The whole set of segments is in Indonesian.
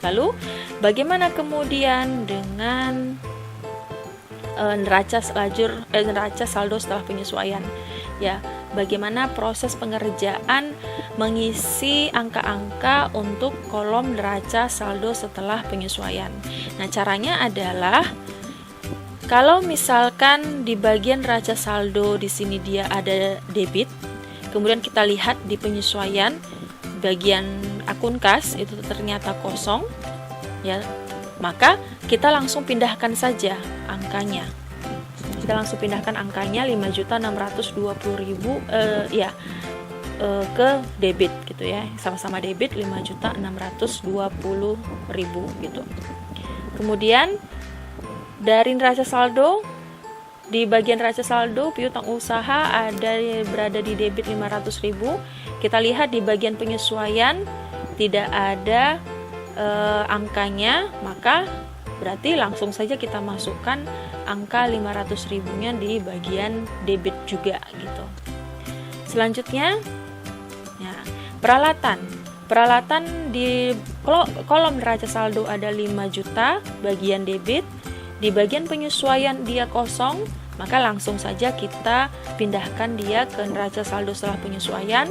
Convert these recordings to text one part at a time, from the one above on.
Lalu bagaimana kemudian dengan neraca saldo setelah penyesuaian? Ya, bagaimana proses pengerjaan mengisi angka-angka untuk kolom neraca saldo setelah penyesuaian. Nah, caranya adalah kalau misalkan di bagian neraca saldo di sini dia ada debit, kemudian kita lihat di penyesuaian bagian akun kas itu ternyata kosong, ya, maka kita langsung pindahkan saja angkanya. Kita langsung pindahkan angkanya 5.620.000 ke debit gitu ya. Sama-sama debit 5.620.000 gitu. Kemudian dari neraca saldo, di bagian neraca saldo piutang usaha berada di debit 500.000. Kita lihat di bagian penyesuaian tidak ada angkanya, maka berarti langsung saja kita masukkan angka 500.000-nya di bagian debit juga gitu. Selanjutnya, ya, peralatan di kolom neraca saldo ada 5 juta bagian debit, di bagian penyesuaian dia kosong, maka langsung saja kita pindahkan dia ke neraca saldo setelah penyesuaian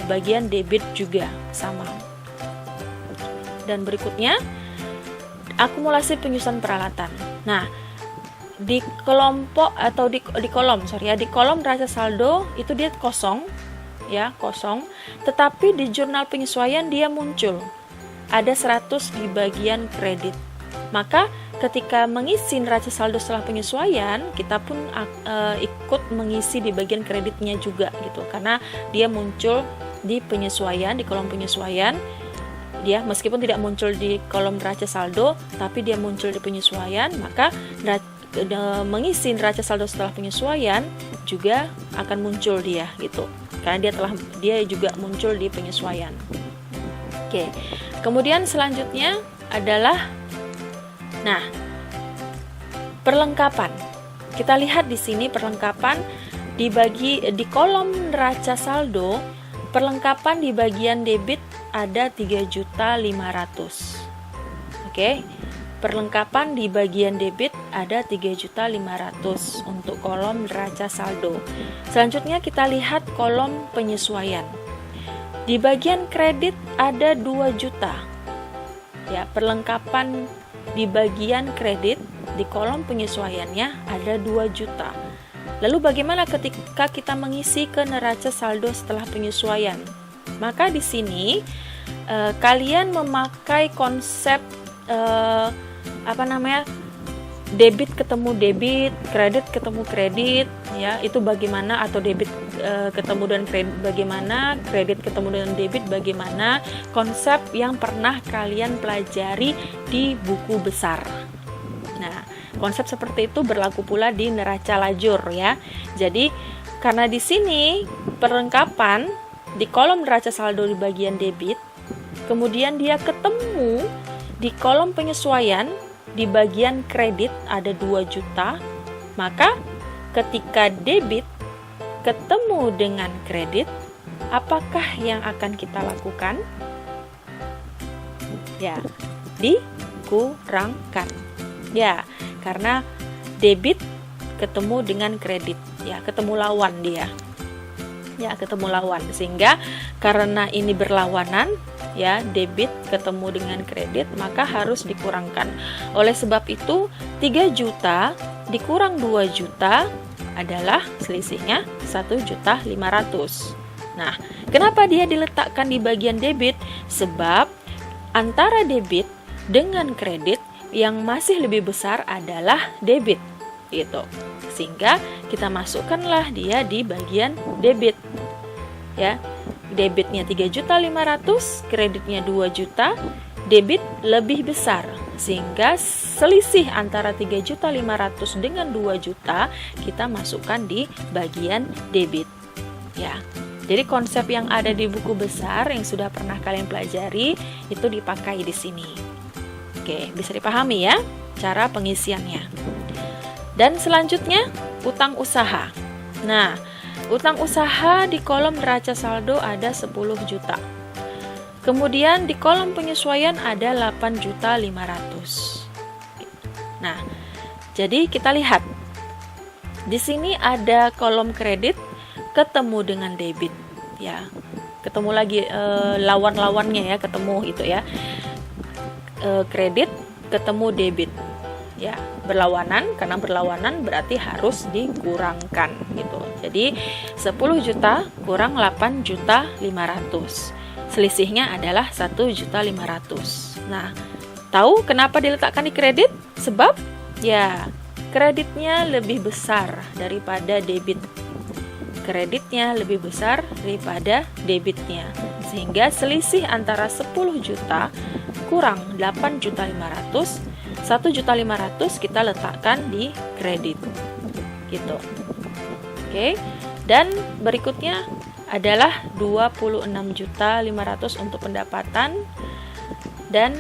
bagian debit juga sama. Dan berikutnya akumulasi penyusunan peralatan. Nah, di kelompok atau di kolom neraca saldo itu dia kosong, ya, kosong. Tetapi di jurnal penyesuaian dia muncul ada 100 di bagian kredit. Maka ketika mengisi neraca saldo setelah penyesuaian, kita pun ikut mengisi di bagian kreditnya juga gitu, karena dia muncul di penyesuaian, di kolom penyesuaian. Dia meskipun tidak muncul di kolom neraca saldo, tapi dia muncul di penyesuaian, maka mengisi neraca saldo setelah penyesuaian juga akan muncul dia gitu, karena dia juga muncul di penyesuaian. Oke. Kemudian selanjutnya adalah perlengkapan. Kita lihat di sini perlengkapan dibagi di kolom neraca saldo. Perlengkapan di bagian debit ada 3.500.000. Oke. Perlengkapan di bagian debit ada 3.500.000 untuk kolom neraca saldo. Selanjutnya kita lihat kolom penyesuaian. Di bagian kredit ada 2 juta. Ya, perlengkapan di bagian kredit di kolom penyesuaiannya ada 2 juta. Lalu bagaimana ketika kita mengisi ke neraca saldo setelah penyesuaian? Maka di sini kalian memakai konsep debit ketemu debit, kredit ketemu kredit, ya, itu bagaimana, atau debit ketemu dengan kredit bagaimana, kredit ketemu dengan debit bagaimana, konsep yang pernah kalian pelajari di buku besar. Nah, konsep seperti itu berlaku pula di neraca lajur ya. Jadi, karena di sini perlengkapan di kolom neraca saldo di bagian debit, kemudian dia ketemu di kolom penyesuaian di bagian kredit ada 2 juta, maka ketika debit ketemu dengan kredit, apakah yang akan kita lakukan? Ya, dikurangkan. Ya, karena debit ketemu dengan kredit, ya, ketemu lawan dia. Ya, ketemu lawan, sehingga karena ini berlawanan, ya, debit ketemu dengan kredit, maka harus dikurangkan. Oleh sebab itu 3 juta dikurang 2 juta adalah selisihnya 1.500.000. Nah, kenapa dia diletakkan di bagian debit? Sebab antara debit dengan kredit yang masih lebih besar adalah debit gitu. Sehingga kita masukkanlah dia di bagian debit. Ya. Debitnya 3.500.000, kreditnya 2 juta, debit lebih besar. Sehingga selisih antara 3.500.000 dengan 2 juta kita masukkan di bagian debit. Ya. Jadi konsep yang ada di buku besar yang sudah pernah kalian pelajari itu dipakai di sini. Oke, bisa dipahami ya cara pengisiannya. Dan selanjutnya utang usaha. Nah, utang usaha di kolom neraca saldo ada 10 juta. Kemudian di kolom penyesuaian ada 8.500.000. Nah, jadi kita lihat di sini ada kolom kredit ketemu dengan debit, ya. Ketemu lagi lawan-lawannya ya, ketemu itu ya. Kredit ketemu debit, ya, berlawanan. Karena berlawanan berarti harus dikurangkan gitu. Jadi 10 juta kurang 8.500.000. Selisihnya adalah 1.500.000. Nah, tahu kenapa diletakkan di kredit? Sebab ya kreditnya lebih besar daripada debit. Kreditnya lebih besar daripada debitnya. Sehingga selisih antara 10 juta kurang 8.500.000, 1.500.000 kita letakkan di kredit. Gitu. Oke. Dan berikutnya adalah 26.500.000 untuk pendapatan dan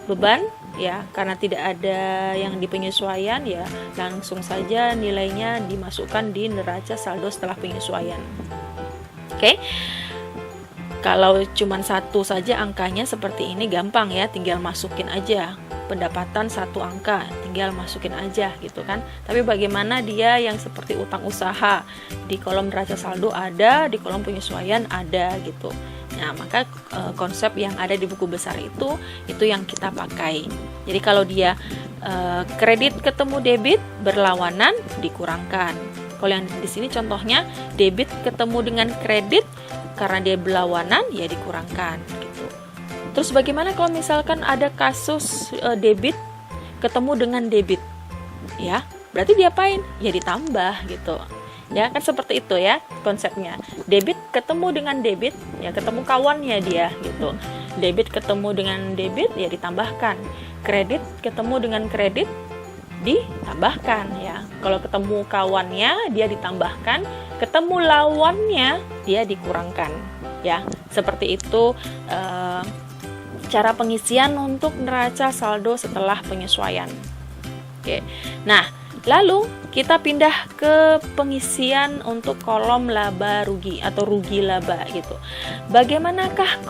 beban, ya, karena tidak ada yang di penyesuaian, ya langsung saja nilainya dimasukkan di neraca saldo setelah penyesuaian. Oke. Kalau cuma satu saja angkanya seperti ini gampang ya, tinggal masukin aja. Pendapatan satu angka, tinggal masukin aja gitu kan. Tapi bagaimana dia yang seperti utang usaha, di kolom neraca saldo ada, di kolom penyesuaian ada gitu. Nah, maka konsep yang ada di buku besar itu yang kita pakai. Jadi kalau dia kredit ketemu debit berlawanan, dikurangkan. Kalau yang di sini contohnya debit ketemu dengan kredit, karena dia berlawanan ya dikurangkan gitu. Terus bagaimana kalau misalkan ada kasus debit ketemu dengan debit? Ya, berarti diapain? Ya ditambah gitu. Ya, kan seperti itu ya konsepnya. Debit ketemu dengan debit, ya ketemu kawannya dia gitu. Debit ketemu dengan debit ya ditambahkan. Kredit ketemu dengan kredit ditambahkan ya. Kalau ketemu kawannya dia ditambahkan, ketemu lawannya dia dikurangkan. Ya, seperti itu cara pengisian untuk neraca saldo setelah penyesuaian. Oke. Nah, lalu kita pindah ke pengisian untuk kolom laba rugi atau rugi laba gitu. Bagaimanakah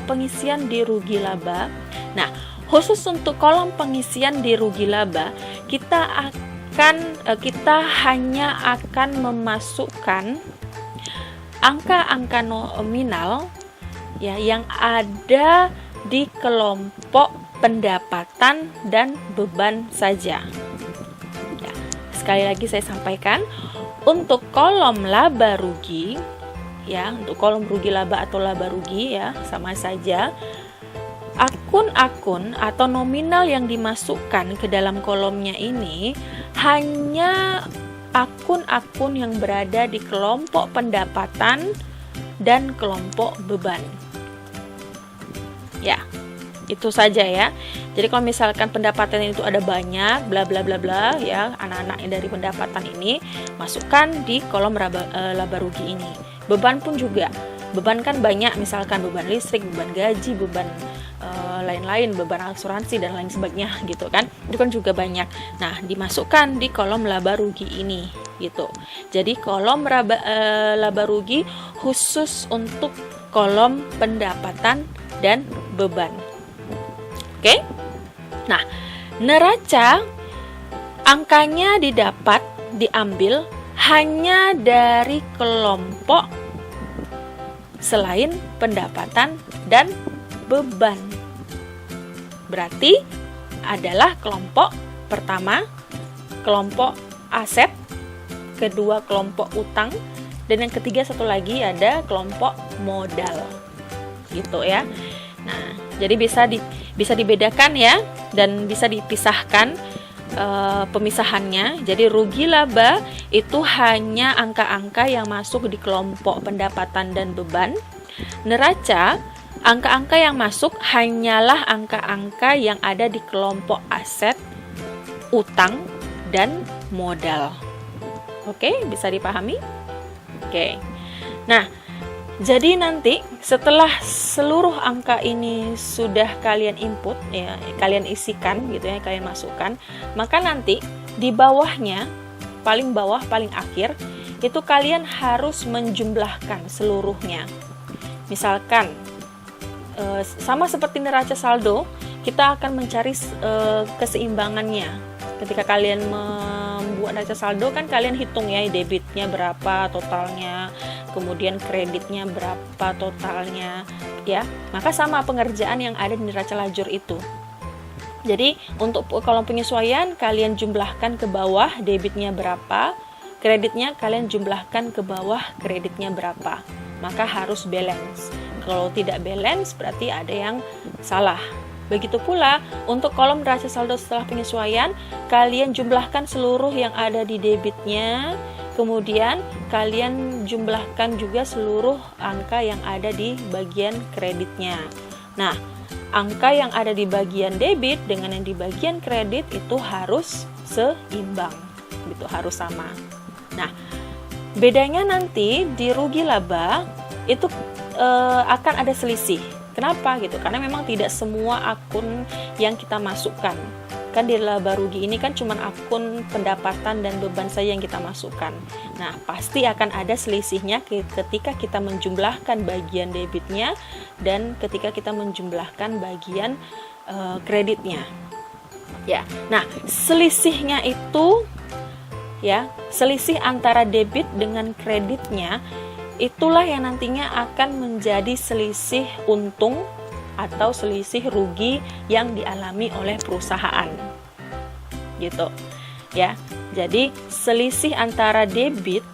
pengisian di rugi laba? Nah, khusus untuk kolom pengisian di rugi laba, kita hanya akan memasukkan angka-angka nominal ya yang ada di kelompok pendapatan dan beban saja. Ya, sekali lagi saya sampaikan, untuk kolom laba rugi ya, untuk kolom rugi laba atau laba rugi ya sama saja. Akun-akun atau nominal yang dimasukkan ke dalam kolomnya ini hanya akun-akun yang berada di kelompok pendapatan dan kelompok beban. Ya, itu saja ya. Jadi kalau misalkan pendapatan itu ada banyak bla bla bla bla ya, anak-anak yang dari pendapatan ini masukkan di kolom laba rugi ini. Beban pun juga. Beban kan banyak, misalkan beban listrik, beban gaji, beban lain-lain, beban asuransi dan lain sebagainya gitu kan. Itu kan juga banyak. Nah, dimasukkan di kolom laba rugi ini gitu. Jadi kolom laba rugi khusus untuk kolom pendapatan dan beban. Oke? Nah, neraca angkanya diambil hanya dari kelompok selain pendapatan dan beban. Berarti adalah kelompok pertama, kelompok aset, kedua kelompok utang, dan yang ketiga satu lagi ada kelompok modal. Gitu ya. Nah, jadi bisa dibedakan ya dan bisa dipisahkan pemisahannya. Jadi rugi laba itu hanya angka-angka yang masuk di kelompok pendapatan dan beban. Neraca, angka-angka yang masuk hanyalah angka-angka yang ada di kelompok aset, utang, dan modal. Oke, bisa dipahami? Oke. Nah, jadi nanti setelah seluruh angka ini sudah kalian input ya, kalian isikan gitu ya, kalian masukkan, maka nanti di bawahnya, paling bawah, paling akhir, itu kalian harus menjumlahkan seluruhnya. Misalkan sama seperti neraca saldo, kita akan mencari keseimbangannya. Ketika kalian membuat neraca saldo kan kalian hitung ya, debitnya berapa totalnya, kemudian kreditnya berapa totalnya, ya. Maka sama pengerjaan yang ada di neraca lajur itu. Jadi untuk kolom penyesuaian kalian jumlahkan ke bawah debitnya berapa, kreditnya kalian jumlahkan ke bawah kreditnya berapa. Maka harus balance. Kalau tidak balance berarti ada yang salah. Begitu pula untuk kolom neraca saldo setelah penyesuaian, kalian jumlahkan seluruh yang ada di debitnya, kemudian kalian jumlahkan juga seluruh angka yang ada di bagian kreditnya. Nah, angka yang ada di bagian debit dengan yang di bagian kredit itu harus seimbang, gitu, harus sama. Nah, bedanya nanti di rugi laba itu akan ada selisih. Kenapa gitu? Karena memang tidak semua akun yang kita masukkan. Kan di laba rugi ini kan cuma akun pendapatan dan beban saja yang kita masukkan. Nah, pasti akan ada selisihnya ketika kita menjumlahkan bagian debitnya dan ketika kita menjumlahkan bagian kreditnya. Ya. Nah, selisihnya itu ya, selisih antara debit dengan kreditnya itulah yang nantinya akan menjadi selisih untung atau selisih rugi yang dialami oleh perusahaan. Gitu. Ya. Jadi selisih antara debit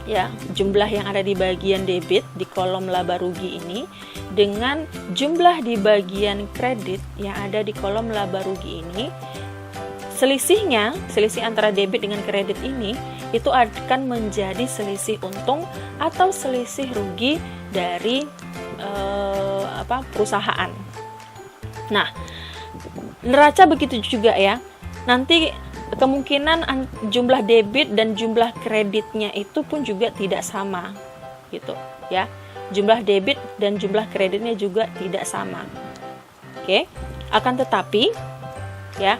ya, jumlah yang ada di bagian debit di kolom laba rugi ini dengan jumlah di bagian kredit yang ada di kolom laba rugi ini, selisih antara debit dengan kredit ini itu akan menjadi selisih untung atau selisih rugi dari perusahaan. Nah, neraca begitu juga ya. Nanti kemungkinan jumlah debit dan jumlah kreditnya itu pun juga tidak sama, gitu ya. Jumlah debit dan jumlah kreditnya juga tidak sama. Oke. Akan tetapi ya,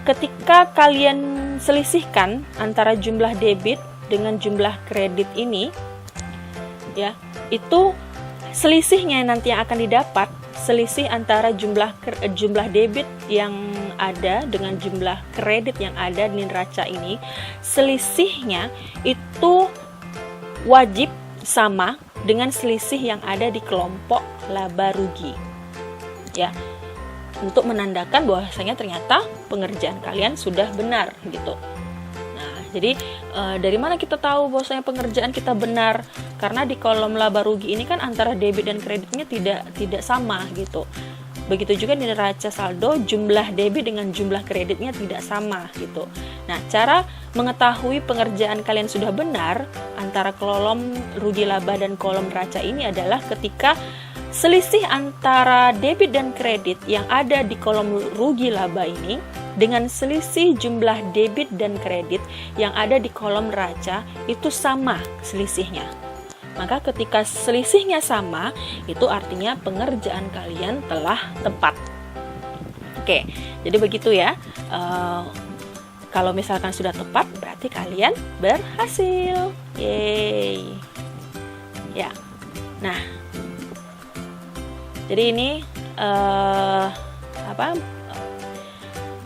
ketika kalian selisihkan antara jumlah debit dengan jumlah kredit ini, ya, itu selisihnya nanti yang akan didapat, selisih antara jumlah debit yang ada dengan jumlah kredit yang ada di neraca ini, selisihnya itu wajib sama dengan selisih yang ada di kelompok laba rugi, ya. Untuk menandakan bahwasanya ternyata pengerjaan kalian sudah benar gitu. Nah, jadi dari mana kita tahu bahwasanya pengerjaan kita benar? Karena di kolom laba rugi ini kan antara debit dan kreditnya tidak sama gitu. Begitu juga di neraca saldo, jumlah debit dengan jumlah kreditnya tidak sama gitu. Nah, cara mengetahui pengerjaan kalian sudah benar antara kolom rugi laba dan kolom neraca ini adalah ketika selisih antara debit dan kredit yang ada di kolom rugi laba ini dengan selisih jumlah debit dan kredit yang ada di kolom neraca itu sama selisihnya. Maka ketika selisihnya sama, itu artinya pengerjaan kalian telah tepat. Oke, jadi begitu ya. Kalau misalkan sudah tepat, berarti kalian berhasil. Yeay. Ya. Nah, jadi ini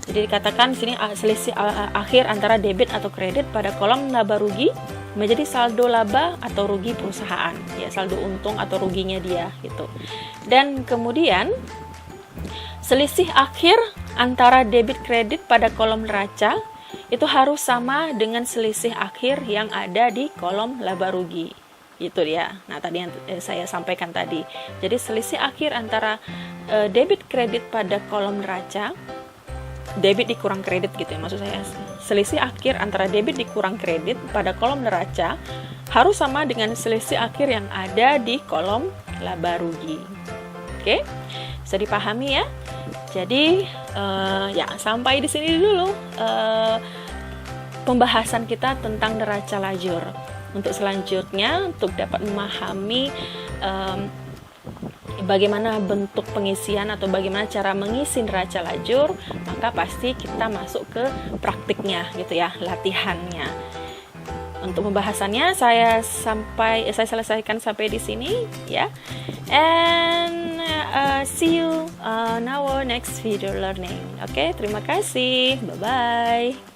jadi dikatakan di sini selisih akhir antara debit atau kredit pada kolom laba rugi menjadi saldo laba atau rugi perusahaan, ya, saldo untung atau ruginya dia gitu. Dan kemudian selisih akhir antara debit kredit pada kolom neraca itu harus sama dengan selisih akhir yang ada di kolom laba rugi. Itu dia. Nah, tadi yang saya sampaikan tadi. Jadi selisih akhir antara debit kredit pada kolom neraca, debit dikurang kredit gitu ya maksud saya. Selisih akhir antara debit dikurang kredit pada kolom neraca harus sama dengan selisih akhir yang ada di kolom laba rugi. Oke? Bisa dipahami ya? Jadi ya sampai di sini dulu pembahasan kita tentang neraca lajur. Untuk selanjutnya, untuk dapat memahami bagaimana bentuk pengisian atau bagaimana cara mengisi neraca lajur, maka pasti kita masuk ke praktiknya gitu ya, latihannya. untuk pembahasannya saya selesaikan sampai di sini ya. And see you on our next video learning. Oke, terima kasih. Bye bye.